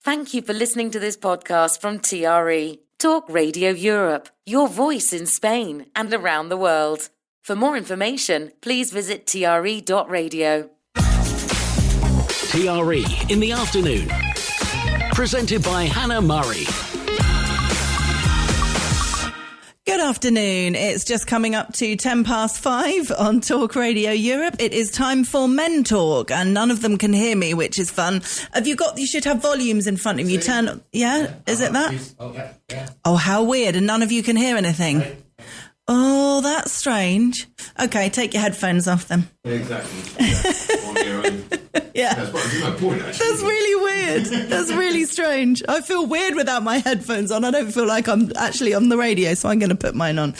Thank you for listening to this podcast from TRE, Talk Radio Europe, your voice in Spain and around the world. For more information, please visit tre.radio. TRE in the afternoon. Presented by Hannah Murray. Good afternoon. It's just coming up to 5:10 on Talk Radio Europe. It is time for Men Talk, and none of them can hear me, which is fun. You should have volumes in front of you. Turn, yeah? Is it that? Oh, how weird. And none of you can hear anything. Oh, that's strange. Okay, take your headphones off then. Exactly. Yeah. That's probably my point, actually. That's really weird. That's really strange. I feel weird without my headphones on. I don't feel like I'm actually on the radio, so I'm going to put mine on.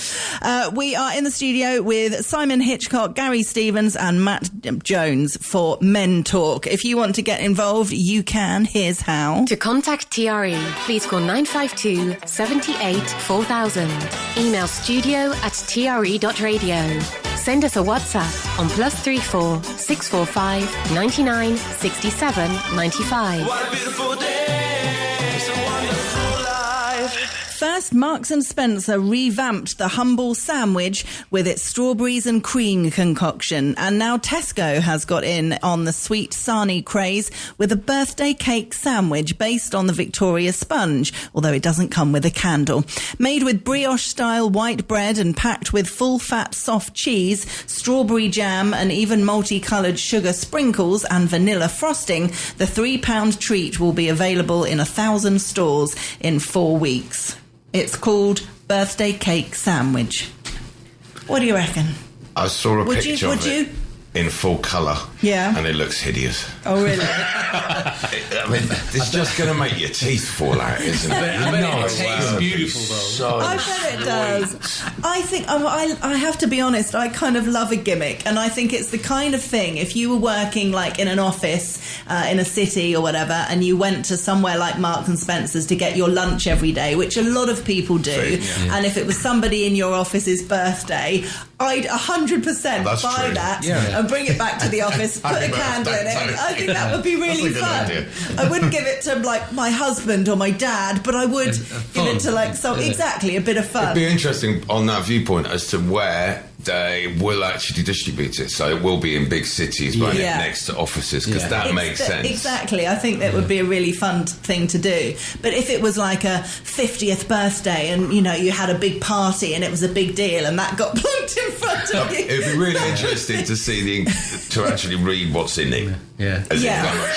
We are in the studio with Simon Hitchcock, Gary Stevens and Matt Jones for Men Talk. If you want to get involved, you can. Here's how. To contact TRE, please call 952 78 4000. Email studio@tre.radio. Send us a WhatsApp on +34 645 99 67 95. What a beautiful day, it's a wonderful life. First, Marks & Spencer revamped the humble sandwich with its strawberries and cream concoction. And now Tesco has got in on the sweet sarnie craze with a birthday cake sandwich based on the Victoria sponge, although it doesn't come with a candle. Made with brioche-style white bread and packed with full-fat soft cheese, strawberry jam and even multicoloured sugar sprinkles and vanilla frosting, the £3 treat will be available in 1,000 stores in 4 weeks. It's called Birthday Cake Sandwich. What do you reckon? I saw a picture of it you? in full colour. Yeah. And it looks hideous. Oh, really? I mean, it's just going to make your teeth fall out, isn't it? I bet it tastes beautiful, though. I bet it does. I think, I have to be honest, I kind of love a gimmick, and I think it's the kind of thing, if you were working like in an office in a city or whatever, and you went to somewhere like Marks and Spencer's to get your lunch every day, which a lot of people do, and if it was somebody in your office's birthday, I'd 100% buy that and bring it back to the office, put a candle in it. I think that would be really fun. Idea. I wouldn't give it to like my husband or my dad, but I would give it to like exactly a bit of fun. It'd be interesting on that viewpoint as to where they will actually distribute it. So it will be in big cities, but next to offices, because that makes sense. Exactly. I think that would be a really fun thing to do. But if it was like a 50th birthday and, you know, you had a big party and it was a big deal and that got plunked in front of you. It'd be really interesting to see to actually read what's in it. Yeah. As in how much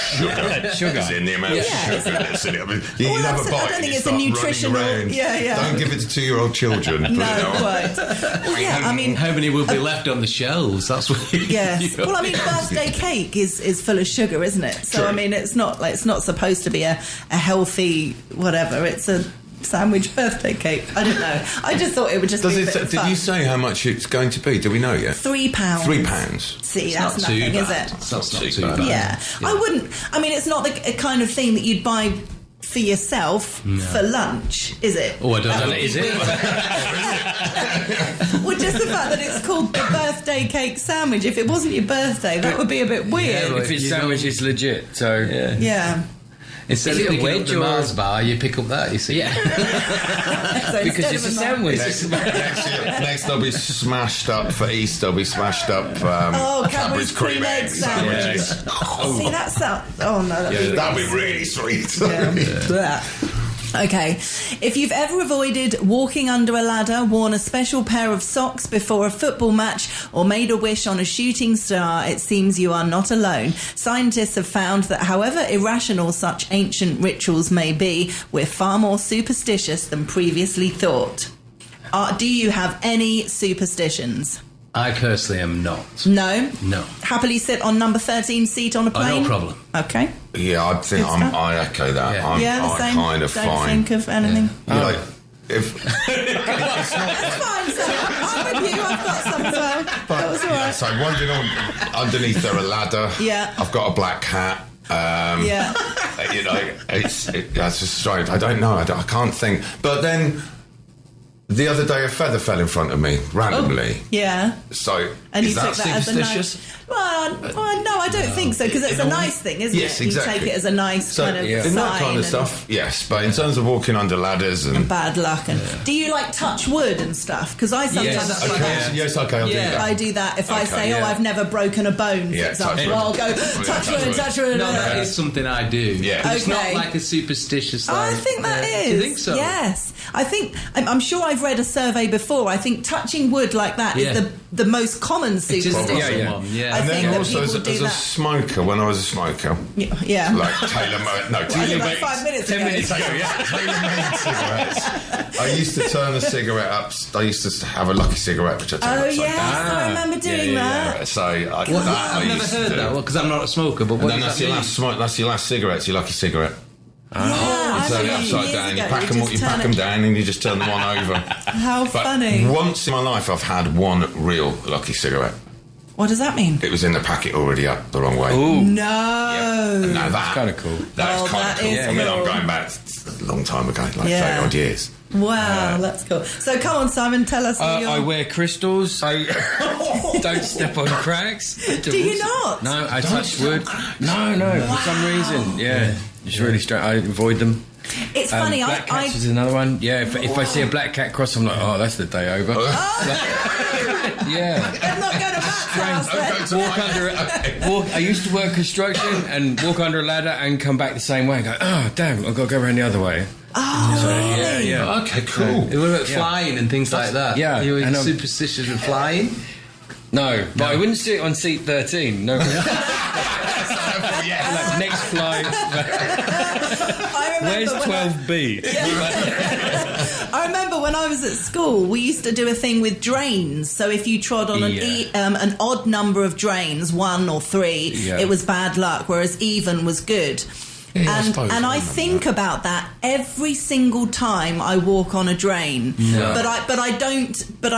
sugar is in the amount of sugar that's in it. I mean, you have a bite, I don't think it's a running nutritional. around. Don't give it to 2-year-old children. No, quite. Well, yeah, I mean, how many will be left on the shelves? That's what. Yes. Well, I mean, birthday cake is full of sugar, isn't it? So, I mean, it's not supposed to be a healthy whatever. It's a sandwich birthday cake. I don't know. I just thought it would just be a bit of fun. Did you say how much it's going to be? Do we know yet? £3. £3. See, that's nothing, is it? That's not too bad. Yeah. I wouldn't. I mean, it's not the kind of thing that you'd buy for yourself for lunch, is it? Oh, I don't know. Is it? Well, just the fact that it's called the birthday cake sandwich. If it wasn't your birthday, that would be a bit weird. Yeah, if your sandwich is legit, so yeah. Instead of picking up the Mars bar, you pick up that, you see. Yeah. So because it's a sandwich. Next there'll be smashed up for Easter, there'll be smashed up Cadbury's cream egg sandwiches. See, that sounds... Oh, no. That'd be really sweet. Yeah. Okay. If you've ever avoided walking under a ladder, worn a special pair of socks before a football match, or made a wish on a shooting star, it seems you are not alone. Scientists have found that however irrational such ancient rituals may be, we're far more superstitious than previously thought. Do you have any superstitions? I personally am not. No? No. Happily sit on number 13 seat on a plane? No problem. Okay. Yeah, I think I echo that. Yeah. The same. Kind of Don't fine. think of anything. Like, if That's fine, so I'm with you. I've got some as well. That was all right. so wandering on underneath there a ladder. Yeah. I've got a black hat. You know, that's just strange. I don't know. I can't think. But then The other day, a feather fell in front of me randomly. Yeah. So, And is you that took that as a superstitious? Well, no, I don't think so, because it's a nice thing, isn't Yes, it? exactly. You take it as a nice kind of in sign. that kind of and stuff, yes. But in terms of walking under ladders and bad luck. And do you like touch wood and stuff? Because I sometimes Yes. do okay, that. yes, okay, I'll do that. I do that. If I Okay, say, yeah. I've never broken a bone, for Yeah, example, touch wood. I'll go, touch wood, touch wood. No, that is something I do. Yeah. But it's not Okay. like a superstitious. I Like, think that is. Do you think so? Yes. I think, I'm sure I've read a survey before. I think touching wood like that is Yeah. the most common It is superstition. the one, yeah. I And think then that also, people as do a that. smoker, when I was a smoker, Yeah. like Taylor Like 5 minutes ago. Tailor-made cigarettes. I used to turn a cigarette up. I used to have a Lucky cigarette, which I turned Oh, upside yes, down. I remember doing that. Yeah, so I, Well, that I've I never used to heard do. that because I'm not a smoker. But And what then does that's that your mean? last smoke. That's your last cigarette. It's your Lucky cigarette. Yeah, You I turn it remember upside years down. You ago, pack them. You just pack turn them it- down, and you just turn them on over. How But funny. once in my life, I've had one real Lucky cigarette. What does that mean? It was in the packet already up the wrong way. No. Now that's kinda cool. That's Oh, kind that of cool. is I mean, I'm cool. going back a long time ago, like Yeah. 30 odd years. Wow, that's cool. So come on, Simon, tell us. I wear crystals. I don't step on cracks. Do you not? No, I touch wood. No, for some reason. Yeah. It's really strange. I avoid them. It's funny. Black cats is another one. Yeah, if I see a black cat cross, I'm like, oh, that's the day over. Yeah. I'm not going to Matt's house then. Walk under I used to work construction and walk under a ladder and come back the same way and go, oh, damn, I've got to go around the other way. Oh, So, really? yeah. Okay, cool. What about flying and things like that? Yeah, You were and, superstitious with flying? No, but I wouldn't sit on seat 13. No. Like, next flight. I remember Where's when 12B? I remember when I was at school, we used to do a thing with drains. So if you trod on an odd number of drains, 1 or 3, it was bad luck, whereas even was good. And I think about that every single time I walk on a drain. No. But I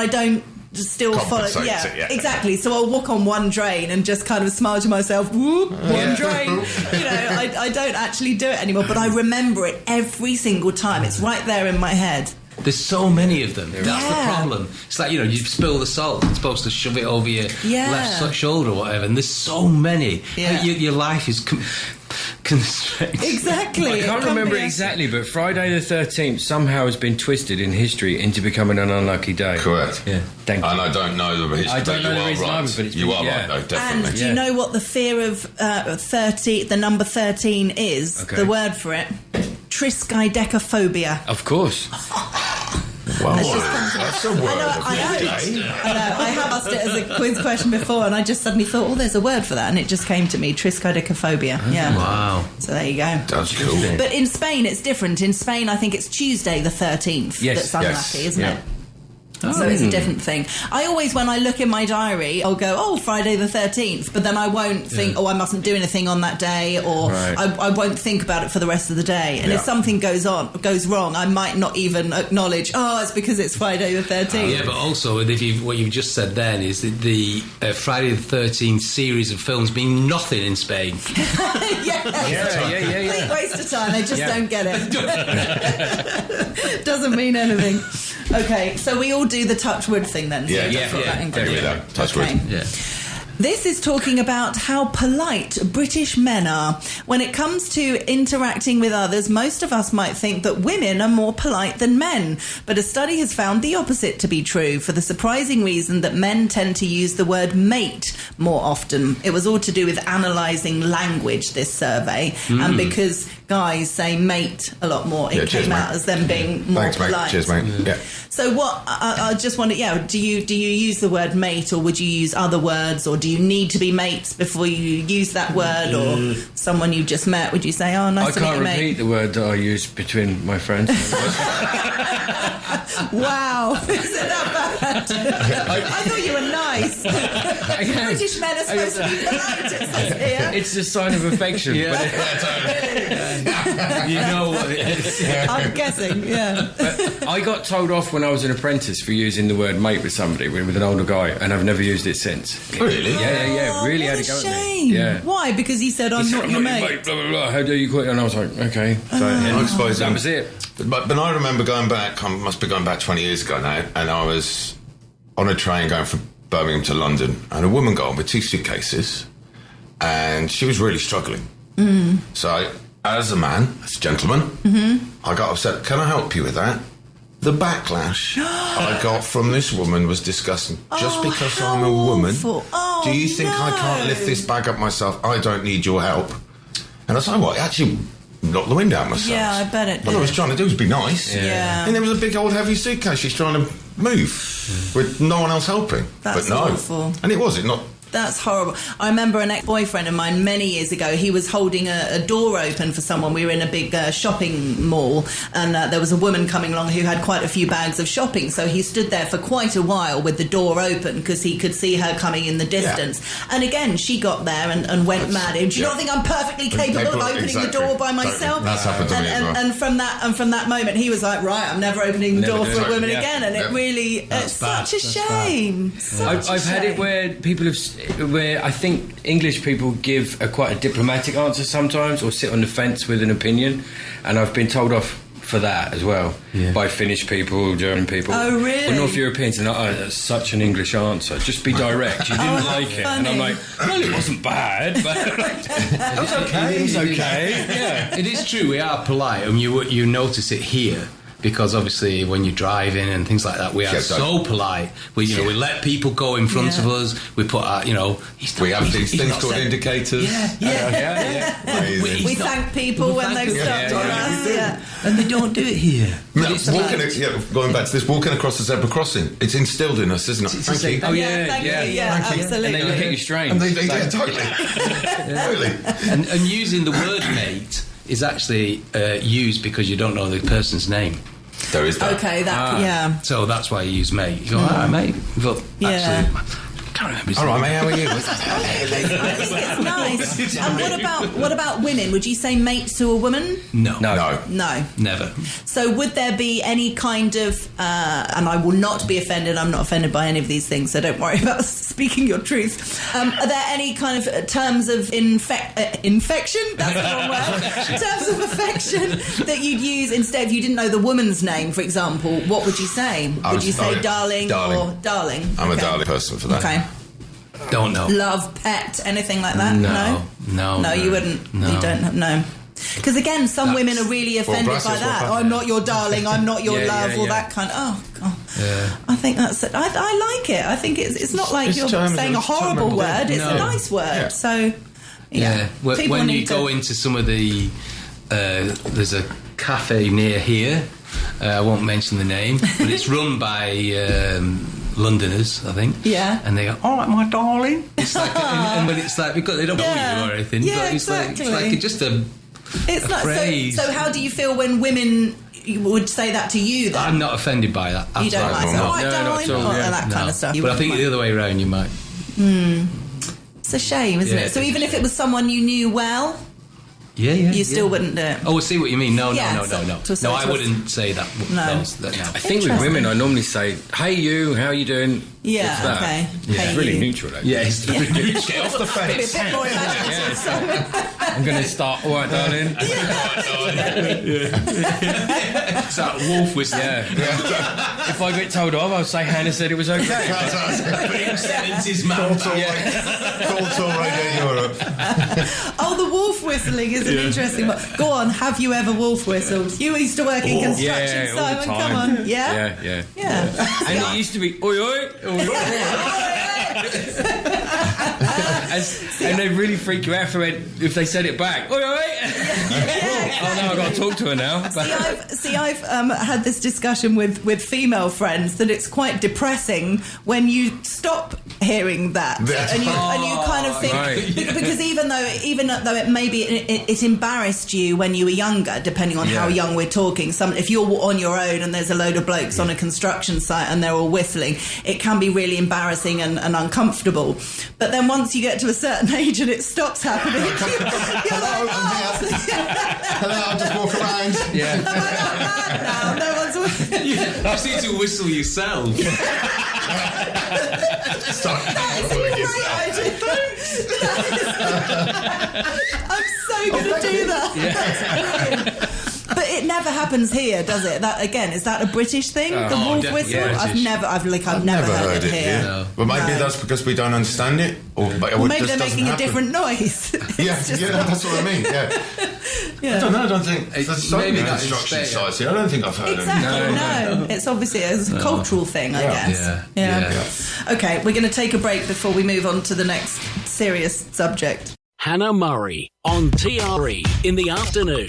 don't still follow. Compensate Yeah, it, yeah. exactly. So I'll walk on one drain and just kind of smile to myself. Whoop, one drain. You know, I don't actually do it anymore, but I remember it every single time. It's right there in my head. There's so many of them. That's Yeah. the problem. It's like, you spill the salt. You're supposed to shove it over your left shoulder or whatever. And there's so many. Yeah. Your life is constricted. Exactly. I It can't can remember be a- exactly, but Friday the 13th somehow has been twisted in history into becoming an unlucky day. Correct. Yeah, thank you. And I don't know the history, I don't but know you the are reason right. either, but it's you been- are yeah. right, though, And definitely. do you know what the fear of 30, the number 13 is? Okay. The word for it? Triskaidekaphobia. Of course. Wow, It's just come to me. that's a word I know. of the day. I know. I have asked it as a quiz question before, and I just suddenly thought, oh, there's a word for that, and it just came to me: triskaidekaphobia. Yeah. Wow. So there you go. That's cool. But in Spain, it's different. In Spain, I think it's Tuesday the 13th Yes, that's unlucky, yes, isn't yeah. it? So it's a different thing. I always, when I look in my diary, I'll go, oh, Friday the 13th, but then I won't think, oh, I mustn't do anything on that day, or Right. I won't think about it for the rest of the day. And if Yeah. something goes wrong, I might not even acknowledge, oh, it's because it's Friday the 13th. Yeah, but also, what you've just said then is that the Friday the 13th series of films mean nothing in Spain. Yeah. Complete waste of time. They just don't get it. Doesn't mean anything. Okay, so we all do the touch wood thing then. So Yeah, just put that in There we question. go. Touch wood. Okay. Yeah. This is talking about how polite British men are. When it comes to interacting with others, most of us might think that women are more polite than men. But a study has found the opposite to be true, for the surprising reason that men tend to use the word mate more often. It was all to do with analysing language, this survey, and because guys say mate a lot more, it cheers, came out mate. as them being more Thanks, mate. polite. Cheers, mate. Yeah. So what, I just wonder, do you use the word mate, or would you use other words, or do you need to be mates before you use that word, or someone you just met, would you say, oh, nice I to meet can't you, mate? repeat the word that I use between my friends. Wow, is it that bad? I thought you were nice. British men are supposed to be polite, it says here. It's a sign of affection. Yeah. But You know what it is. I'm guessing, yeah. I got told off when I was an apprentice for using the word mate with somebody, with an older guy, and I've never used it since. Really? Yeah. Really What had a a go at shame. me. Yeah. Why? Because he said, I'm He said, not "I'm your not mate. blah, blah, blah. How dare you quit? And I was like, okay. So, I suppose that was it. But I remember going back, I must be going back 20 years ago now, and I was on a train going from Birmingham to London, and a woman got on with 2 suitcases, and she was really struggling. So, as a man, as a gentleman, I got upset. Can I help you with that? The backlash I got from this woman was disgusting. Just because I'm a woman, do you think I can't lift this bag up myself? I don't need your help. And I was like, what? It actually knocked the wind out of myself. Yeah, I bet it did. What I was trying to do was be nice. Yeah. And there was a big old heavy suitcase she's trying to move with no one else helping. That's but no. awful. And it was, That's horrible. I remember an ex-boyfriend of mine many years ago. He was holding a door open for someone. We were in a big shopping mall, and there was a woman coming along who had quite a few bags of shopping. So he stood there for quite a while with the door open because he could see her coming in the distance. Yeah. And again, she got there and went mad. Do you not think I'm perfectly capable of opening the door by myself? That's happened to me as well. And from that moment, he was like, right, I'm never opening the door for a woman again. And it really, it's such a shame. I've had it where people have. Where I think English people give quite a diplomatic answer sometimes, or sit on the fence with an opinion, and I've been told off for that as well by Finnish people, German people. Oh, really? Or North Europeans, and that's such an English answer. Just be direct. You didn't like it, and I'm like, well, it wasn't bad, but it was okay. It was okay. Yeah, it is true. We are polite, and you notice it here. Because obviously, when you're driving and things like that, we are so polite. We let people go in front of us. We put our, we have these things called indicators. We thank people when they've stopped on us. And they don't do it here. Going back to this, walking across the zebra crossing, it's instilled in us, isn't it? Thank you. Oh yeah, absolutely. And they look at you strange. And they totally. Totally. And using the word mate is actually used because you don't know the person's name. There is that. Okay, So that's why you use mate. You go, mate. But actually, I can't remember his name. All right, mate, how are you? I think it's nice. And what about women? Would you say mate to a woman? No. Never. So would there be any kind of, and I will not be offended, I'm not offended by any of these things, so don't worry about speaking your truth. Are there any kind of terms of infection? That's the wrong word. Terms of affection that you'd use instead if you didn't know the woman's name, for example? What would you say? Would you say darling or darling? I'm a darling person for that. Okay. Don't know. Love, pet, anything like that? No, you wouldn't. No. You don't know. Because again, some women are really offended by that. I'm not your darling. I'm not your love. Or that kind of. Oh God. Yeah. I think that's. I like it. I think it's not like you're saying a horrible word. It's a nice word. Yeah. So. Yeah. When you go into some of the, there's a cafe near here. I won't mention the name, but it's run by. Londoners, I think. Yeah. And they go, all right, my darling. It's like, and when it's like, because they don't know you or anything. Yeah, but it's exactly. like just a phrase. So how do you feel when women would say that to you then? I'm not offended by that. You don't like that? All right, darling, that kind of stuff. But I think the other way around you might. It's a shame, isn't it? So even if it was someone you knew well... You still wouldn't do it. Oh, I see what you mean. No. No, I wouldn't say that. No. I think with women, I normally say, "Hey, you, how are you doing?" Yeah, okay. Yeah. It's really neutral. It's really neutral. Get off the fence. A bit more I'm going to start. All right, darling. It's that wolf whistle. Yeah. If I get told off, I'll say Hannah said it was okay. Call Tour Radio Europe. Oh, the wolf whistling is an interesting one. Go on, have you ever wolf whistled? You used to work in construction, Simon. Come on. Yeah. And it used to be oi oi. And they really freak you out if they said it back. Oi oi. Oh no, I've got to talk to her now. I've had this discussion with female friends that it's quite depressing when you stop hearing that, and you kind of think because even though it maybe it embarrassed you when you were younger, depending on how young we're talking. If you're on your own and there's a load of blokes on a construction site and they're all whistling, it can be really embarrassing and uncomfortable. But then once you get to a certain age and it stops happening, you're like, hello, I'll just walk around. Now no one's whistling. You just need to whistle yourself. Start whistling yourself. I'm so going to do that. That's brilliant. But never happens here, does it? That again, is that a British thing? The wolf definitely whistle? British. I've never heard it here. No. But maybe that's because we don't understand it, or Maybe they're making a different noise. Yeah, that's what I mean. Yeah. I don't know. I don't think there's so many construction sites here. I don't think I've heard Exactly. No. It's obviously a cultural thing, I guess. Yeah. Okay, we're going to take a break before we move on to the next serious subject. Hannah Murray on TRE in the afternoon.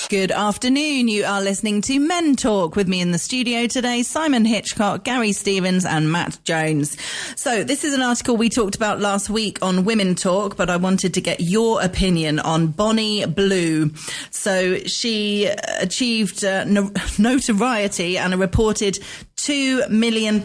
Good afternoon. You are listening to Men Talk with me in the studio today, Simon Hitchcock, Gary Stevens and Matt Jones. So this is an article we talked about last week on Women Talk, but I wanted to get your opinion on Bonnie Blue. So she achieved notoriety and a reported £2 million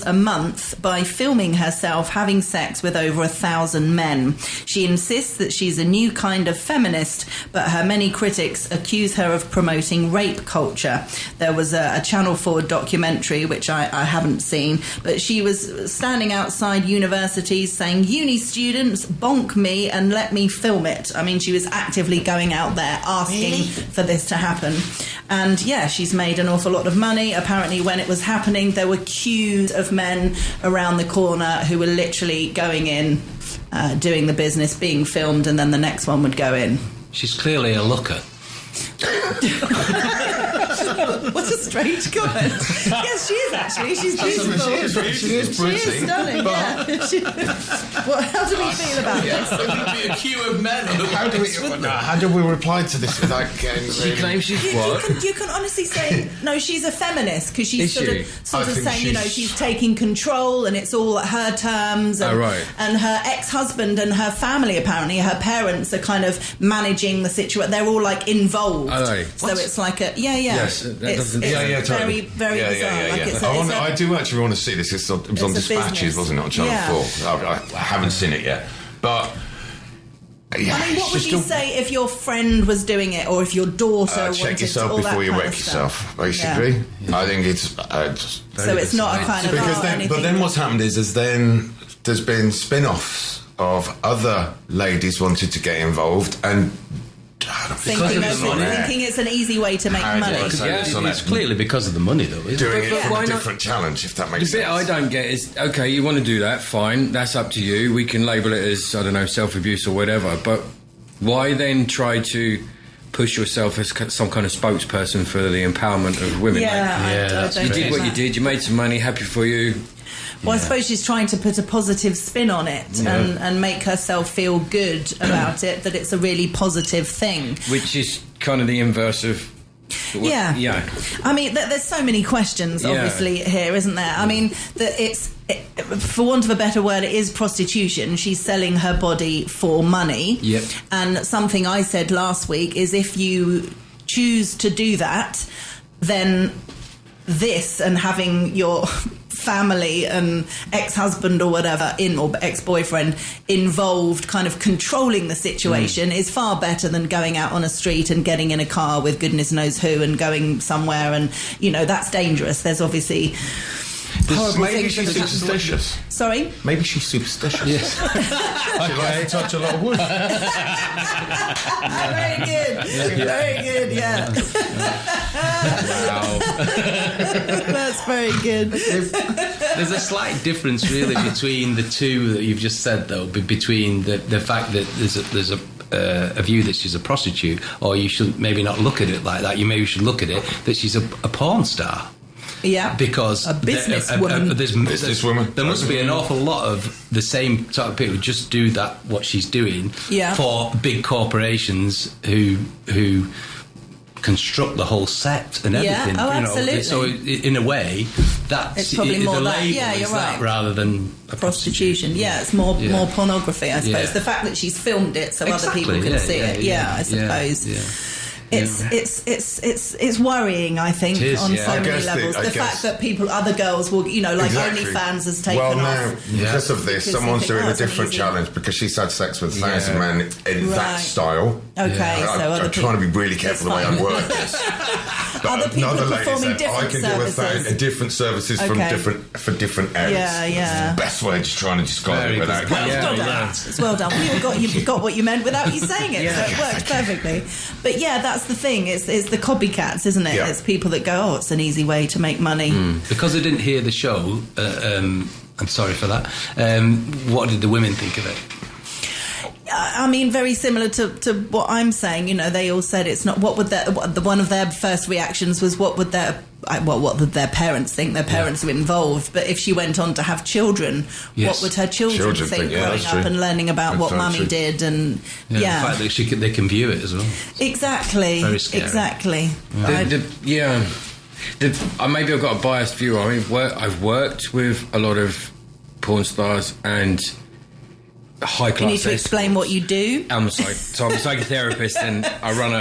a month by filming herself having sex with over 1,000 men. She insists that she's a new kind of feminist, but her many critics accuse her of promoting rape culture. There was a Channel 4 documentary, which I haven't seen, but she was standing outside universities saying, "Uni students, bonk me and let me film it." I mean, she was actively going out there asking for this to happen. And yeah, she's made an awful lot of money. Apparently when it was happening, there were queues of men around the corner who were literally going in, doing the business, being filmed, and then the next one would go in. She's clearly a looker. What a strange comment. Yes, she is actually. She's beautiful. She is pretty. She is stunning, yeah. How do we feel about this? There would be a queue of men. How do we reply to this without getting... She claims she's what? You can honestly say, no, she's a feminist, because she's sort of think saying, she's taking control and it's all at her terms. And, and her ex-husband and her family, apparently, her parents are kind of managing the situation. They're all like involved. So it's like a... Yes, it's totally. very bizarre. I do actually want to see this. It was on Dispatches, wasn't it, on Channel 4? I haven't seen it yet. But... Yeah, I mean, what would you say if your friend was doing it, or if your daughter wanted check to, yourself all before that you kind wreck of yourself, stuff. basically. I think it's just... So it's not a kind of... But then what's happened is then there's been spin-offs of other ladies wanted to get involved and... Thinking it's an easy way to make money. It's clearly because of the money, though, isn't it? Doing it for a different challenge, if that makes sense. The bit I don't get is, okay, you want to do that, fine, that's up to you. We can label it as, I don't know, self-abuse or whatever, but why then try to push yourself as some kind of spokesperson for the empowerment of women? You did what you did, you made some money, happy for you. Well, I suppose she's trying to put a positive spin on it and make herself feel good about it, that it's a really positive thing. Which is kind of the inverse of... Yeah. I mean, there's so many questions, obviously, here, isn't there? I mean, for want of a better word, it is prostitution. She's selling her body for money. Yep. And something I said last week is if you choose to do that, then this and having your... family and ex-husband or whatever or ex-boyfriend involved kind of controlling the situation is far better than going out on a street and getting in a car with goodness knows who and going somewhere, and that's dangerous. There's obviously horrible maybe things she's that happen. superstitious. Sorry? Maybe she's superstitious. Yes. She likes to touch a lot of wood. Very good. Very good, yeah. Wow. That's very good. There's a slight difference, really, between the two that you've just said, though, between the fact that there's a view that she's a prostitute, or you should maybe not look at it like that. You maybe should look at it that she's a porn star. Yeah, because a businesswoman. Businesswoman. There must be an awful lot of the same type of people who just do that, what she's doing, for big corporations who construct the whole set and everything. Yeah, absolutely. So in a way, that's it's probably more the that. label Yeah, you're right. rather than prostitution. Yeah, it's more pornography, I suppose. The fact that she's filmed it so other people can see it. Yeah, I suppose. It's worrying, I think, on so many levels. The fact that other girls will, OnlyFans has taken off. Well, now, because of this, someone's doing a different challenge because she's had sex with 1,000 men in that style. Okay, so I'm trying to be really careful the way I word this. Other people another are lady performing said, different I can do services. different services Okay. for different areas. Yeah. It's the best way of just trying to describe it without Well done. It's well done. You got what you meant without you saying it, so it worked perfectly. But yeah, that's the thing. It's the copycats, isn't it? Yeah. It's people that go, it's an easy way to make money. Because I didn't hear the show, I'm sorry for that. What did the women think of it? I mean, very similar to what I'm saying. You know, they all said it's not. What would one of their first reactions was, what would their parents think? Their parents were involved, but if she went on to have children, what would her children think growing up and learning about what mummy did? And the fact that they can view it as well. Exactly. Very scary. Exactly. Maybe I've got a biased view. I mean, I've worked with a lot of porn stars and high class. You need to explain what you do. I'm a psychotherapist, and I run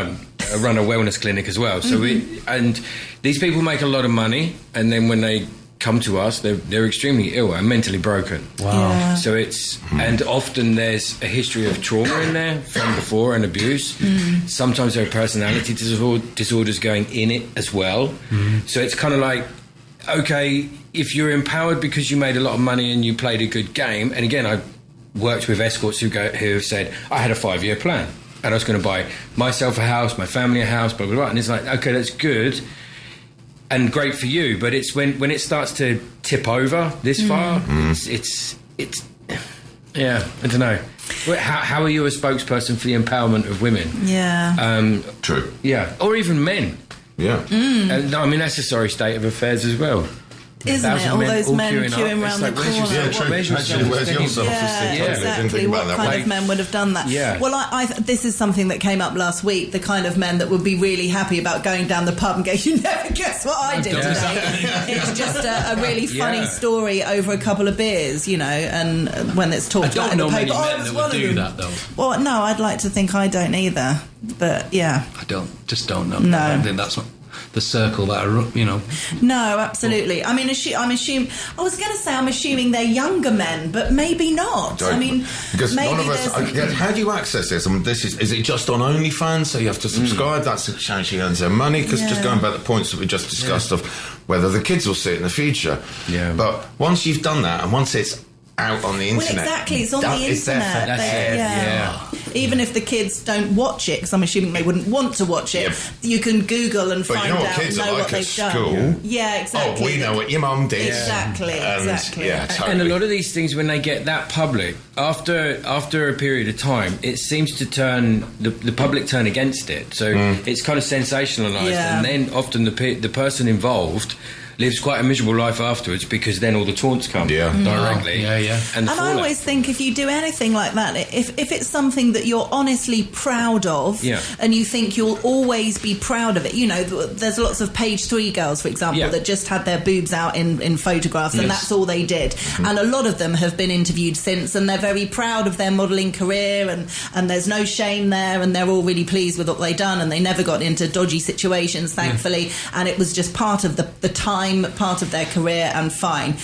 a wellness clinic as well. So and these people make a lot of money, and then when they come to us, they're extremely ill and mentally broken. Wow. Yeah. So it's and often there's a history of trauma in there from before and abuse. Sometimes there are personality disorders going in it as well. So it's kind of like, okay, if you're empowered because you made a lot of money and you played a good game, and again, I worked with escorts who have said, I had a 5-year plan and I was going to buy myself a house, my family a house, blah, blah, blah. And it's like, okay, that's good and great for you, but it's when it starts to tip over this far, it's yeah, I don't know. How are you a spokesperson for the empowerment of women? Yeah. True. Yeah, or even men. Yeah. And I mean, that's a sorry state of affairs as well. Isn't it? All those men queuing around the corner. Where's your self-esteem? Yeah, exactly. What kind of men would have done that? Yeah. Well, this is something that came up last week. The kind of men that would be really happy about going down the pub and go, you never guess what I did today. It's just a really funny story over a couple of beers, you know, and when it's talked about in the paper. I don't know many men that would do that, though. Well, no, I'd like to think I don't either. But, yeah. I don't know. No. I think that's what the circle that No, absolutely. I mean, I'm assuming they're younger men, but maybe not. I mean, because maybe none of us. How do you access this? I mean, is it just on OnlyFans? So you have to subscribe. That's how she earns her money. Because just going back to the points that we just discussed of whether the kids will see it in the future. Yeah. But once you've done that, and once it's out on the internet. Well, exactly. It's on the internet. Yeah. Even if the kids don't watch it, because I'm assuming they wouldn't want to watch it, you can Google and find out what they've done. Yeah, exactly. Oh, we know what your mum did. Exactly. Yeah, totally. And a lot of these things, when they get that public, after a period of time, it seems to turn the public turn against it. So it's kind of sensationalised, and then often the person involved lives quite a miserable life afterwards, because then all the taunts come directly. And I always think if you do anything like that, if it's something that you're honestly proud of, and you think you'll always be proud of it, you know, there's lots of Page 3 girls, for example, that just had their boobs out in photographs, and that's all they did. And a lot of them have been interviewed since, and they're very proud of their modelling career, and there's no shame there, and they're all really pleased with what they've done, and they never got into dodgy situations, thankfully, and it was just part of the time, part of their career, and fine.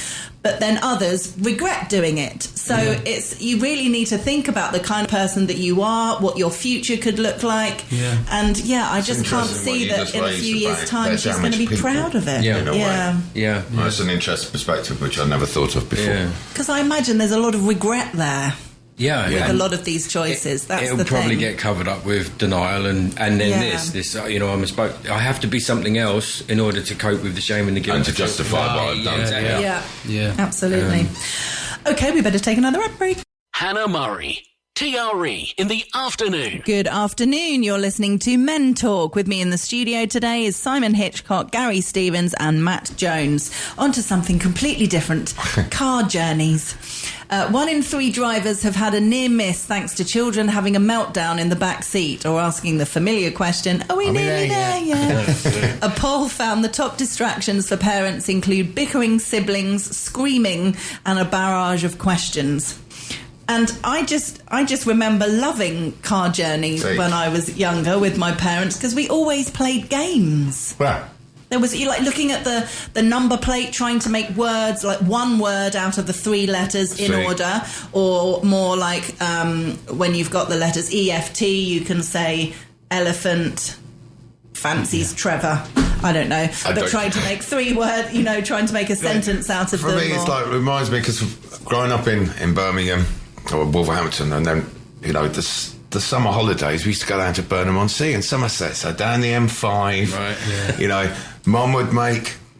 But then others regret doing it. So you really need to think about the kind of person that you are, what your future could look like. And I just can't see that in a few years' time she's going to be proud of it. Well, that's an interesting perspective which I never thought of before. Because I imagine there's a lot of regret there. With a lot of these choices. It'll probably get covered up with denial, and then this you know, I have to be something else in order to cope with the shame and the guilt, and to justify what I've done. Yeah, absolutely. Okay, we better take another ad break. Hannah Murray, TRE in the afternoon. Good afternoon. You're listening to Men Talk. With me in the studio today is Simon Hitchcock, Gary Stevens and Matt Jones. On to something completely different. Car journeys. 1 in 3 drivers have had a near miss thanks to children having a meltdown in the back seat, or asking the familiar question, are we nearly there yet? A poll found the top distractions for parents include bickering siblings, screaming, and a barrage of questions. And I just remember loving car journeys when I was younger with my parents, because we always played games. Wow. There was, you like looking at the number plate, trying to make words, like one word out of the 3 letters in order, or more like when you've got the letters EFT, you can say elephant fancies Trevor. I don't know, but don't- trying to make 3 words, trying to make a sentence out of For them. me, it's or- like, it reminds me, because growing up in Birmingham or Wolverhampton, and then, the summer holidays, we used to go down to Burnham-on-Sea in Somerset, so down the M5. Right, yeah. Mum would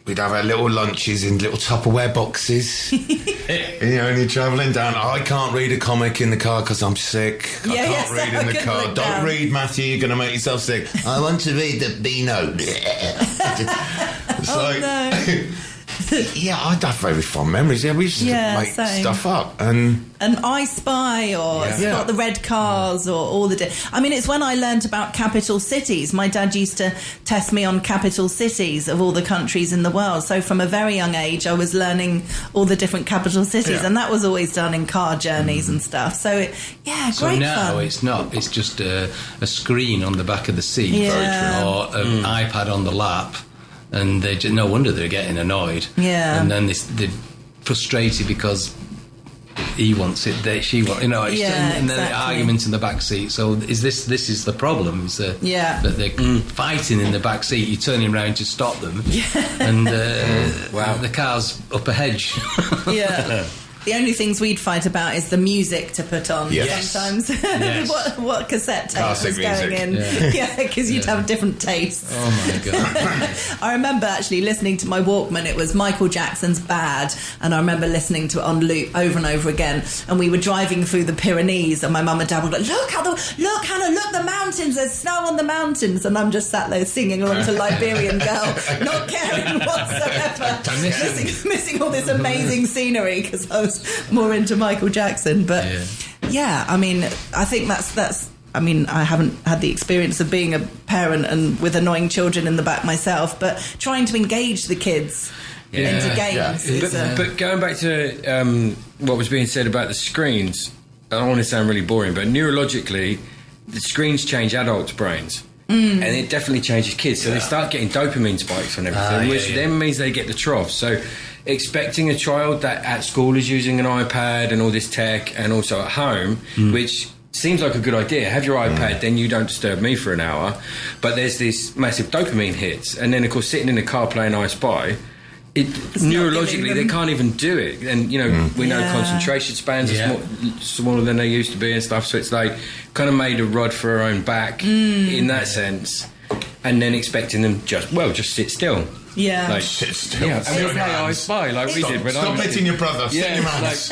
we'd have our little lunches in little Tupperware boxes. And you're travelling down. I can't read a comic in the car because I'm sick. I can't read in the car. look Don't down. read, Matthew, you're going to make yourself sick. I want to read the Beano. It's no. yeah, I have very fond memories. Yeah, we used to make same. stuff up. And I Spy or Spot the Red Cars or all the... it's when I learnt about capital cities. My dad used to test me on capital cities of all the countries in the world. So from a very young age, I was learning all the different capital cities, and that was always done in car journeys and stuff. So, great So now fun. it's not. It's just a screen on the back of the seat Yeah. or an iPad on the lap. And no wonder they're getting annoyed. Yeah. And then they're frustrated because he wants it, she wants, and then exactly. the argument in the back seat. So this is the problem? Is that they're fighting in the back seat? You're turning around to stop them, and the car's up a hedge. Yeah. The only things we'd fight about is the music to put on. Yes. Sometimes what cassette tape Classic was going music. in. Yeah, because you'd have different tastes. Oh my god! I remember actually listening to my Walkman. It was Michael Jackson's Bad, and I remember listening to it on loop over and over again. And we were driving through the Pyrenees, and my mum and dad were like, "Look, Hannah, look the mountains. There's snow on the mountains." And I'm just sat there singing along to Liberian Girl, not caring whatsoever, missing all this amazing scenery because I was more into Michael Jackson. But I think that's. I haven't had the experience of being a parent and with annoying children in the back myself, but trying to engage the kids into games. But going back to what was being said about the screens, I don't want to sound really boring, but neurologically, the screens change adults' brains. And it definitely changes kids. So they start getting dopamine spikes and everything, which then means they get the trough. So expecting a child that at school is using an iPad and all this tech and also at home, which seems like a good idea. Have your iPad, then you don't disturb me for an hour. But there's this massive dopamine hits. And then, of course, sitting in the car playing I Spy, neurologically, they can't even do it. And, we know concentration spans are smaller than they used to be and stuff. So it's like kind of made a rod for our own back in that sense. And then expecting them just sit still. Yeah. Like, sit still. Yeah, and we play I Spy like we did when I Stop was hitting your brother. Sit in your like, hands.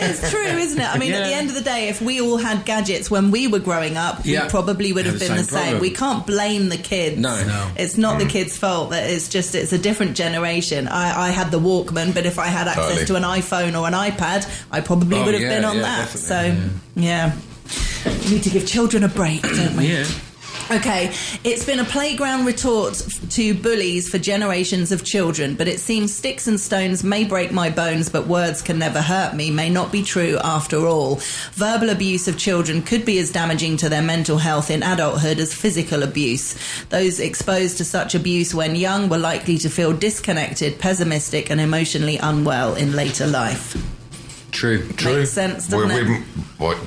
It's true, isn't it? At the end of the day, if we all had gadgets when we were growing up, we probably would have been the same. problem. We can't blame the kids. No. It's not the kids' fault. That it's a different generation. I had the Walkman, but if I had access to an iPhone or an iPad, I probably would have been on that. Definitely. So, we need to give children a break, don't we? Yeah. Okay, it's been a playground retort to bullies for generations of children, but it seems sticks and stones may break my bones, but words can never hurt me may not be true after all. Verbal abuse of children could be as damaging to their mental health in adulthood as physical abuse. Those exposed to such abuse when young were likely to feel disconnected, pessimistic and emotionally unwell in later life. True. Makes sense, doesn't it?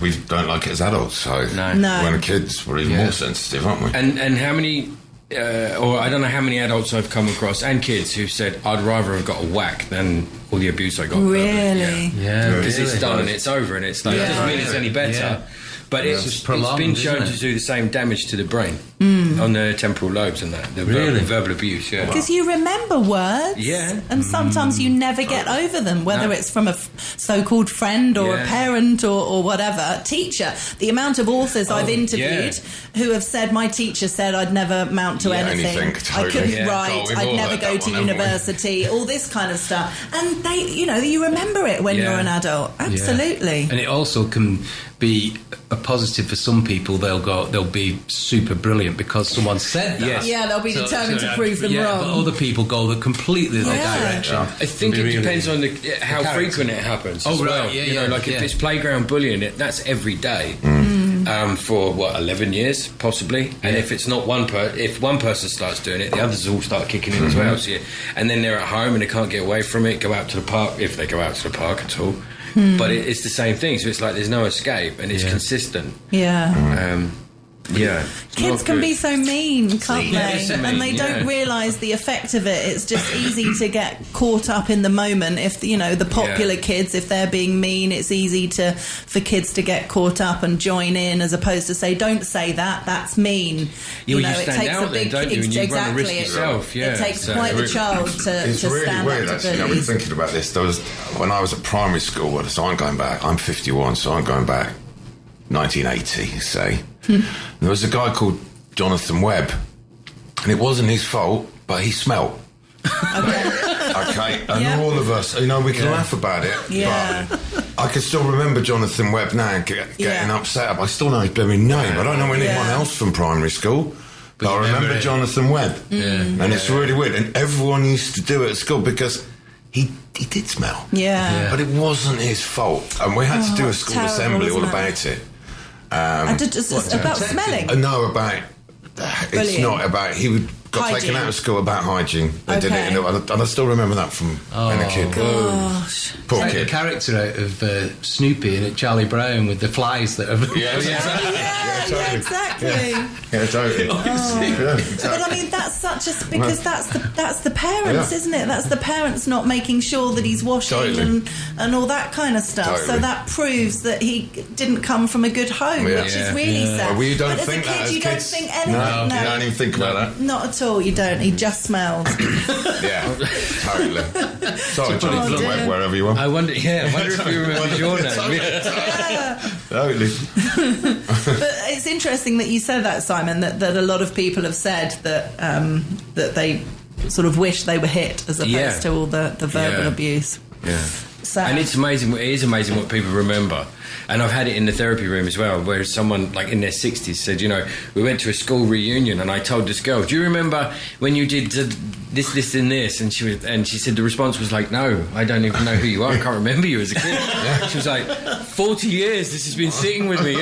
We don't like it as adults, so No. when kids, we're even more sensitive, aren't we? And how many, or I don't know how many adults I've come across and kids who've said, I'd rather have got a whack than all the abuse I got. Really? Yeah, Because it's done and it's over and it's like, it doesn't mean it's any better. Yeah. But it's prolonged, been shown isn't it? to do the same damage to the brain on the temporal lobes and that. The Really? verbal abuse, Because you remember words, Yeah. and sometimes you never get over them, whether it's from a so-called friend or a Yeah. parent or whatever. Teacher, the amount of authors I've interviewed who have said, my teacher said I'd never mount to anything. totally. I couldn't Yeah. write, God, we've I'd all never heard go that to one, haven't we? university, all this kind of stuff. And they, you remember it when Yeah. you're an adult. Absolutely. And it also can be a positive for some people. They'll be super brilliant because someone said that. Yes. Yeah, they'll be determined to prove them wrong. But other people go the completely other direction. I think it depends on how frequent it happens as well. right, If it's playground bullying, that's every day for 11 years possibly. And if it's not if one person starts doing it, the others all start kicking in as well. So and then they're at home and they can't get away from it. Go out to the park if they go out to the park at all. But it's the same thing. So it's like there's no escape and it's consistent. Yeah. Yeah. Kids Not can good. be so mean, can't Yeah, they? so mean, And they don't yeah. realise the effect of it. It's just easy to get caught up in the moment. If the popular kids, if they're being mean, it's easy for kids to get caught up and join in, as opposed to say, "Don't say that. That's mean." You stand out then, don't you? And you run a risk yourself. Yeah. It takes So- quite the child to It's really stand weird, up to actually. I've been bullies. thinking about this. When I was at primary school, so I'm going back, I'm 51, so I'm going back 1980, say. There was a guy called Jonathan Webb, and it wasn't his fault, but he smelt. Okay, and Yeah. all of us, we can laugh about it, Yeah. but I can still remember Jonathan Webb now getting Yeah. upset. I still know his bloody name. I don't know anyone Yeah. else from primary school. But I you remember remember it. Jonathan Webb. Mm. And it's really weird. And everyone used to do it at school because he did smell. Yeah. But it wasn't his fault. And we had to do a it's school terrible, assembly all isn't it? about it. I did just about smelling. No, about... It's Bullying. not about... He got Hygiene. taken out of school about hygiene. They did Okay. it. And I still remember that from when a kid. Gosh. Poor Like the kid. character out of Snoopy and Charlie Brown with the flies that are. Yeah, Yeah, exactly. Yeah, totally. Yeah, exactly. But I mean, that's because that's the parents, Yeah. isn't it? That's the parents not making sure that he's washing Totally. and all that kind of stuff. So Totally. that proves that he didn't come from a good home, Yeah. which Yeah. is really sad. Well, you don't but as think a kid, that as you kids. don't think anything. No, you don't even think about that. Not at all. You don't. He just smells. Yeah, totally. Sorry, Jonathan dear. Webb, wherever you are. I wonder if you remember your name. Totally. But it's interesting that you said that, Simon. That a lot of people have said that they sort of wish they were hit as opposed Yeah. to all the verbal Yeah. abuse. Yeah. Sad. And it's amazing. It is amazing what people remember. And I've had it in the therapy room as well, where someone like in their 60s said, we went to a school reunion, and I told this girl, "Do you remember when you did this, and this?" And she said the response was like, "No, I don't even know who you are. I can't remember you as a kid." She was like, 40 years this has been sitting with me,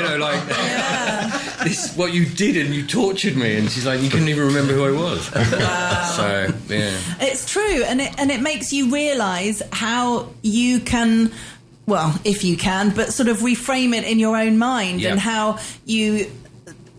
this what you did, and you tortured me. And she's like, "You couldn't even remember who I was." So yeah. It's true, and it makes you realise how you can, well, if you can, but sort of reframe it in your own mind, Yep. and how you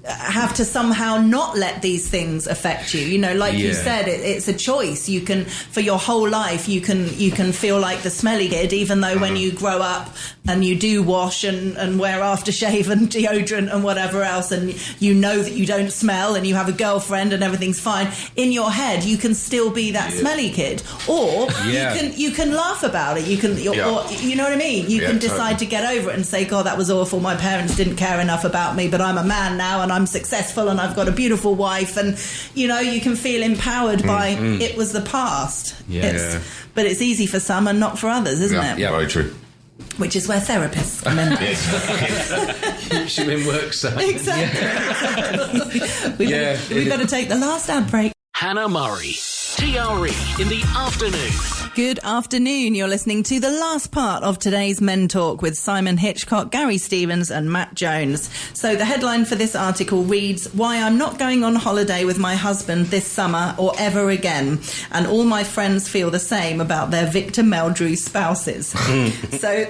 have to somehow not let these things affect you. Like you Yeah. said, it's a choice. You can, for your whole life, you can feel like the smelly kid, even though when you grow up and you do wash and wear aftershave and deodorant and whatever else, and you know that you don't smell, and you have a girlfriend and everything's fine, in your head you can still be that smelly kid, or Yeah. you can laugh about it. Or, you know what I mean? You Yeah, can decide totally. to get over it and say, "God, that was awful. My parents didn't care enough about me, but I'm a man now, and I'm successful, and I've got a beautiful wife," and you can feel empowered by it was the past. Yeah. But it's easy for some and not for others, isn't it? Yeah. Very true. Which is where therapists come in. Keeps you in work side. Exactly. Yeah. We've got to take the last ad break. Hannah Murray. TRE in the afternoon. Good afternoon. You're listening to the last part of today's Men Talk with Simon Hitchcock, Gary Stevens and Matt Jones. So the headline for this article reads, "Why I'm not going on holiday with my husband this summer or ever again. And all my friends feel the same about their Victor Meldrew spouses." So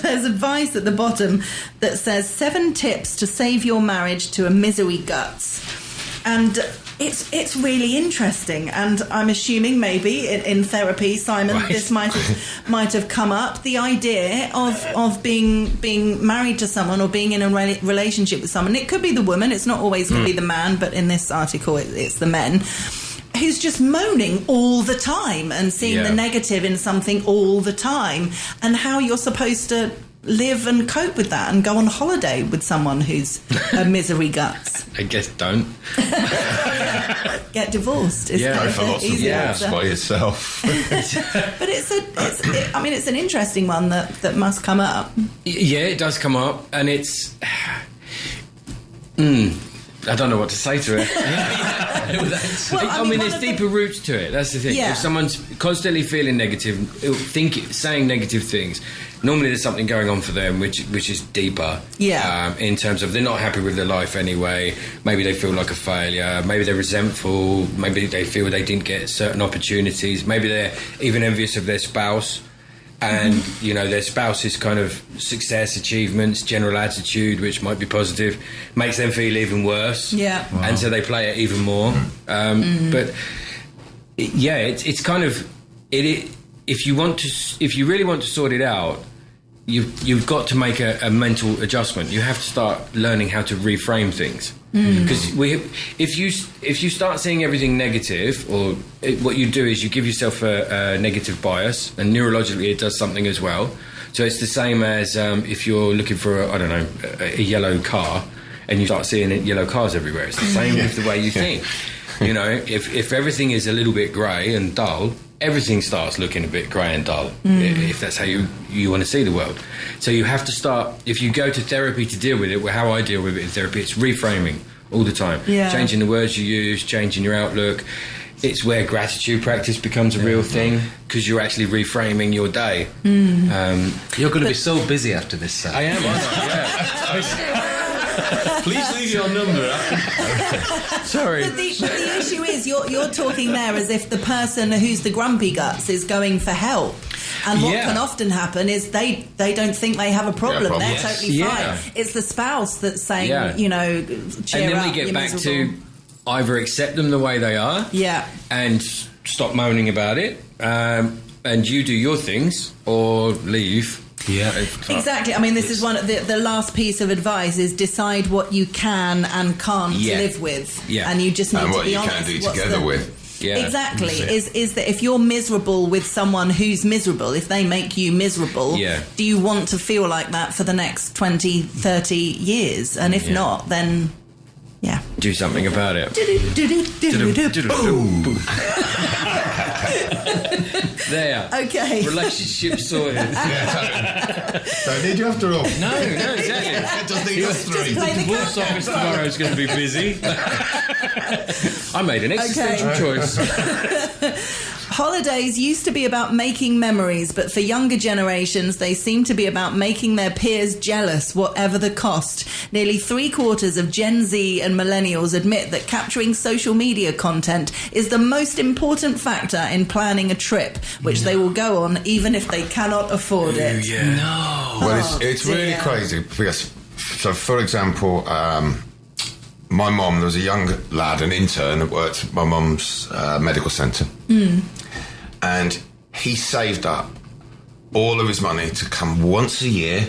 there's advice at the bottom that says 7 tips to save your marriage to a misery guts. And it's really interesting, and I'm assuming maybe in therapy, Simon, Right. this might have come up. The idea of being married to someone or being in a relationship with someone. It could be the woman. It's not always going to be the man, but in this article, it's the men. Who's just moaning all the time and seeing Yeah. the negative in something all the time, and how you're supposed to live and cope with that and go on holiday with someone who's a misery guts. I guess don't. Get divorced. Is Yeah, kind Go of for the lots of easy yeah. walks answer. by yourself. But it's an interesting one that must come up. Yeah, it does come up, and it's. I don't know what to say to it. Well, I mean, one there's of the- deeper roots to it. That's the thing. Yeah. If someone's constantly feeling negative, saying negative things, normally there's something going on for them, which is deeper. Yeah. In terms of they're not happy with their life anyway. Maybe they feel like a failure. Maybe they're resentful. Maybe they feel they didn't get certain opportunities. Maybe they're even envious of their spouse. and their spouse's kind of success, achievements, general attitude, which might be positive, makes them feel even worse. Yeah. Wow. And so they play it even more. But it's kind of if you really want to sort it out, you've got to make a mental adjustment. You have to start learning how to reframe things. Because if you start seeing everything negative, or what you do is you give yourself a negative bias, and neurologically it does something as well. So it's the same as if you're looking for a yellow car, and you start seeing yellow cars everywhere. It's the same with the way you think. If everything is a little bit grey and dull, everything starts looking a bit grey and dull, if that's how you want to see the world. So you have to start, if you go to therapy to deal with it, how I deal with it in therapy, it's reframing all the time. Yeah. Changing the words you use, changing your outlook. It's where gratitude practice becomes a real thing, because you're actually reframing your day. You're going to be so busy after this, Sam. I am, aren't I? Please leave your number. Sorry. But the issue is, you're talking there as if the person who's the grumpy guts is going for help. And what can often happen is they don't think they have a problem. Yeah, They're totally fine. Yeah. It's the spouse that's saying, cheer and then up, we get you're back miserable. to either accept them the way they are, and stop moaning about it, and you do your things, or leave. Yeah, exactly. I mean, this is one of the last piece of advice is decide what you can and can't live with, and you just need and to what be you honest. can do together with. Yeah. Exactly. Is that if you're miserable with someone who's miserable, if they make you miserable, do you want to feel like that for the next 20, 30 years? And if not, then do something about it. There. Okay. Relationship sorted. Don't need you after all. No, exactly. Just need us three. Just play the Divorce countdown. office tomorrow is going to be busy. I made an existential choice. Holidays used to be about making memories, but for younger generations, they seem to be about making their peers jealous, whatever the cost. Nearly 3/4 of Gen Z and millennials admit that capturing social media content is the most important factor in planning a trip, which they will go on even if they cannot afford it. Well, it's really crazy because, so for example, my mum, there was a young lad, an intern that worked at my mum's medical centre, and he saved up all of his money to come once a year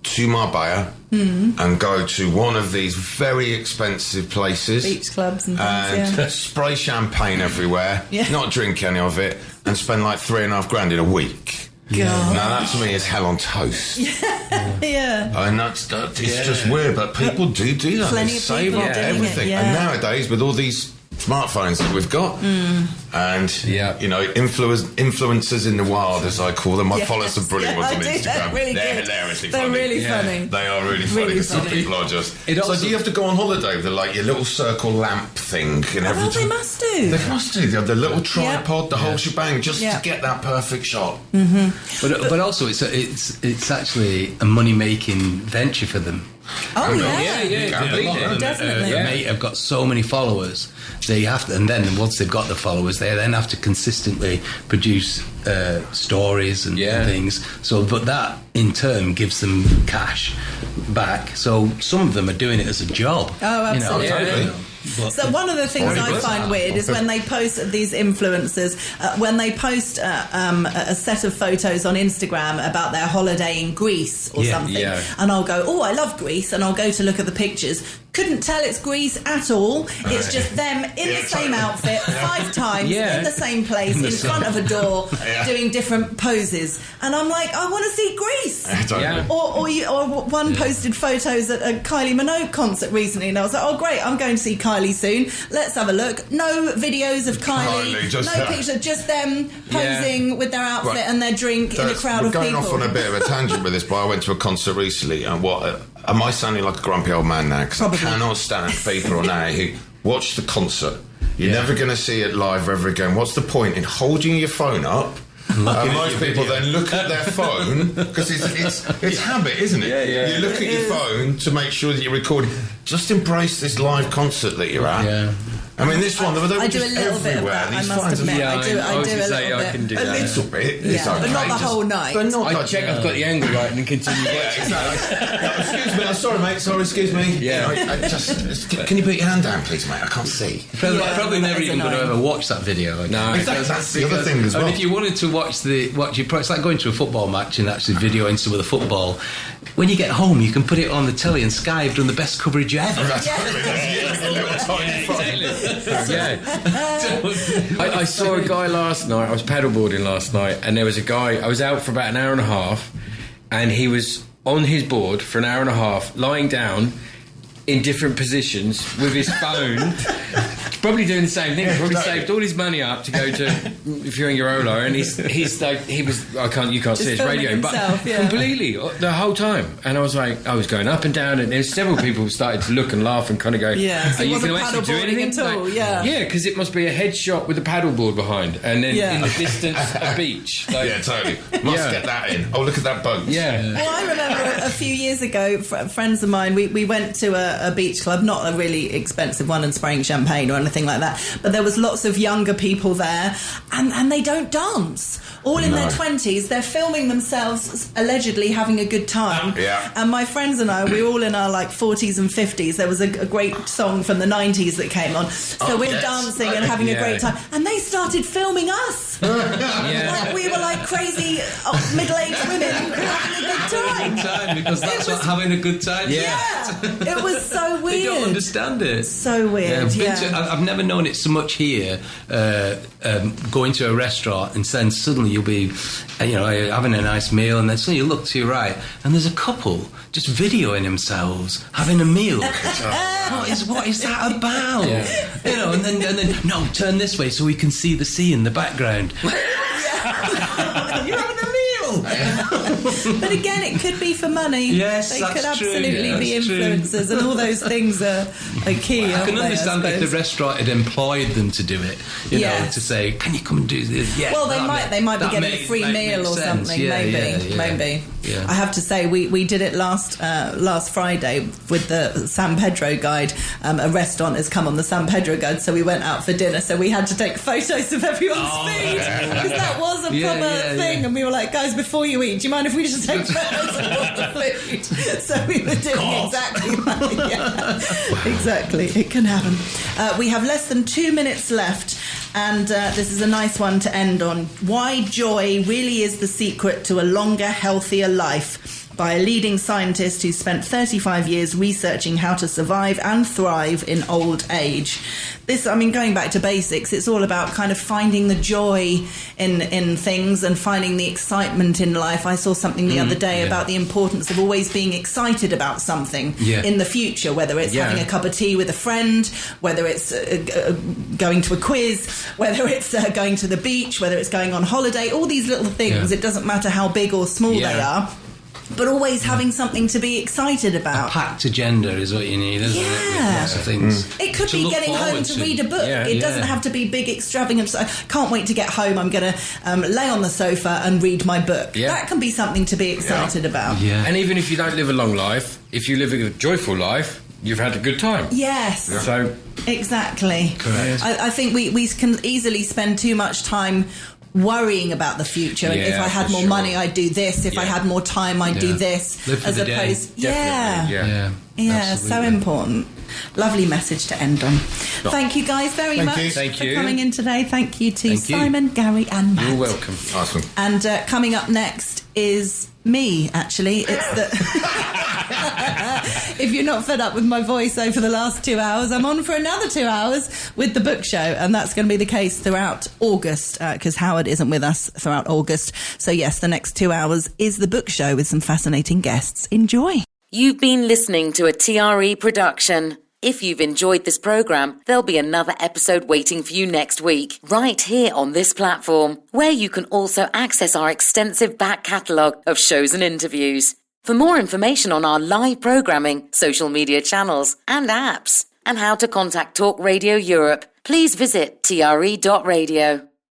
to Marbella and go to one of these very expensive places, Beach clubs and things, spray champagne everywhere, not drink any of it, and spend like $3,500 in a week. God. Now that to me is hell on toast. And it's just weird, but people do that. Plenty They of save people up doing everything. it, And nowadays, with all these smartphones that we've got, and influencers in the wild, as I call them. I follow some brilliant ones on Instagram. They're really They're good. hilariously They're funny. really funny. They are really funny. Really Because some funny. people are just. It So also- do you have to go on holiday with your little circle lamp thing and Well, everything? they must do. They must do. They have the little tripod, the whole shebang, just to get that perfect shot. But also it's actually a money making venture for them. Oh, I know. yeah. Completely. Definitely. Their mate have got so many followers. They have to, and then once they've got the followers, they then have to consistently produce stories and things. So, but that in turn gives them cash back. So some of them are doing it as a job. Oh, absolutely. Totally. But So one of the things I find weird is when they post these influencers, when they post a set of photos on Instagram about their holiday in Greece or something, and I'll go, oh, I love Greece, and I'll go to look at the pictures. Couldn't tell it's Greece at all. It's just them in the same outfit 5 times in the same place in front of a door doing different poses, and I'm like, I want to see Greece. Or one posted photos at a Kylie Minogue concert recently, and I was like, oh great, I'm going to see Kylie soon. Let's have a look. No videos of Kylie, no picture, just them posing with their outfit and their drink in a crowd of people. We're going off on a bit of a tangent with this, but I went to a concert recently, and am I sounding like a grumpy old man now? Because I cannot stand people now who watch the concert. You're never going to see it live ever again. What's the point in holding your phone up? Most people then look at their phone because it's habit, isn't it? You look at your phone to make sure that you're recording. Just embrace this live concert that you're at. I mean, this one, they were I do a just little bit of everywhere. that, I These must fines are- admit. Yeah, I do I was a gonna say, little I bit. can do A that. little bit. Yeah, It's but okay, not the just- whole night. But not I like, check I've got the angle right and then continue Yeah, watching. exactly. No, excuse me. I'm sorry, mate. Sorry, excuse me. Yeah. Can you put your hand down, please, mate? I can't see. Probably never that's even going to annoying. ever watch that video. No. That's the other thing as well. And if you wanted to watch it's like going to a football match and actually videoing some of the football. When you get home, you can put it on the telly, and Sky have done the best coverage ever. That's a little tiny phone. Yeah. I saw a guy last night. I was paddleboarding last night, and there was a guy. I was out for about an hour and a half, and he was on his board for an hour and a half, lying down in different positions with his phone. Probably doing the same thing. Probably saved all his money up to go to Fuengirola, and he's like, he was. You can't see his filming radio, himself, but yeah. completely the whole time. And I was like, I was going up and down, and there's several people who started to look and laugh and kind of go, Yeah, so "Are it you wasn't going to actually do paddleboarding anything?" at all, yeah. yeah, because it must be a headshot with a paddleboard behind, and then Yeah. in the distance a beach. Like, Yeah, totally. Must Yeah. get that in. Oh, look at that bug. yeah. Well, I remember a few years ago, friends of mine, we went to a beach club, not a really expensive one and spraying champagne or anything like that, but there was lots of younger people there, and they don't dance. All in their 20s, they're filming themselves allegedly having a good time. Yeah. And my friends and I, we're all in our like 40s and 50s. There was a great song from the 90s that came on. So we're yes. dancing and having a Yeah. great time. And they started filming us. Like we were like crazy middle-aged women having a good time. Because that's what having a good time is. Yeah, it was so weird. They don't understand it. So weird, I've never known it so much here. Going to a restaurant and then suddenly you'll be, having a nice meal, and then suddenly you look to your right and there's a couple just videoing themselves having a meal. What is that about? Yeah. And then no, turn this way so we can see the sea in the background. You're having a meal. But again, it could be for money. Yes, they that's could absolutely true. be That's true. influencers, and all those things are key. I can aren't they, understand if the suppose? restaurant had employed them to do it, Yes. to say, "Can you come and do this?" Yeah. Well, they might be getting a free meal or something. Maybe. Yeah. I have to say, we did it last Friday with the San Pedro guide. A restaurant has come on the San Pedro guide, so we went out for dinner. So we had to take photos of everyone's food because that was a proper thing. And we were like, guys, before you eat, do you mind if we just take photos of all the food? So we were doing exactly that. Yeah. Exactly. It can happen. We have less than 2 minutes left. And this is a nice one to end on. Why joy really is the secret to a longer, healthier life, by a leading scientist who spent 35 years researching how to survive and thrive in old age. This, going back to basics, it's all about kind of finding the joy in things and finding the excitement in life. I saw something the other day about the importance of always being excited about something in the future, whether it's having a cup of tea with a friend, whether it's going to a quiz, whether it's going to the beach, whether it's going on holiday, all these little things. Yeah. It doesn't matter how big or small they are. But always having something to be excited about. A packed agenda is what you need, isn't it? With lots of things. It could to be look getting home forward to read a book. Yeah. It doesn't have to be big, extravagant. So, can't wait to get home. I'm going to lay on the sofa and read my book. Yeah. That can be something to be excited about. Yeah. And even if you don't live a long life, if you live a joyful life, you've had a good time. Yes. So Exactly. Correct. I think we can easily spend too much time worrying about the future. And Yeah, if I had for more sure. money, I'd do this. If I had more time, I'd do Yeah. this. Live for as the day. opposed, Definitely, yeah. Yeah, so absolutely. important. Lovely message to end on. Thank you guys very Thank much you. Thank for you. coming in today. Thank you to Thank you. Simon, Gary and Matt. You're welcome. Awesome. And coming up next is me, actually. It's the... If you're not fed up with my voice over the last 2 hours, I'm on for another 2 hours with the book show, and that's going to be the case throughout August, because Howard isn't with us throughout August. So yes, the next 2 hours is the book show with some fascinating guests. Enjoy. You've been listening to a TRE production. If you've enjoyed this programme, there'll be another episode waiting for you next week, right here on this platform, where you can also access our extensive back catalogue of shows and interviews. For more information on our live programming, social media channels and apps, and how to contact Talk Radio Europe, please visit tre.radio.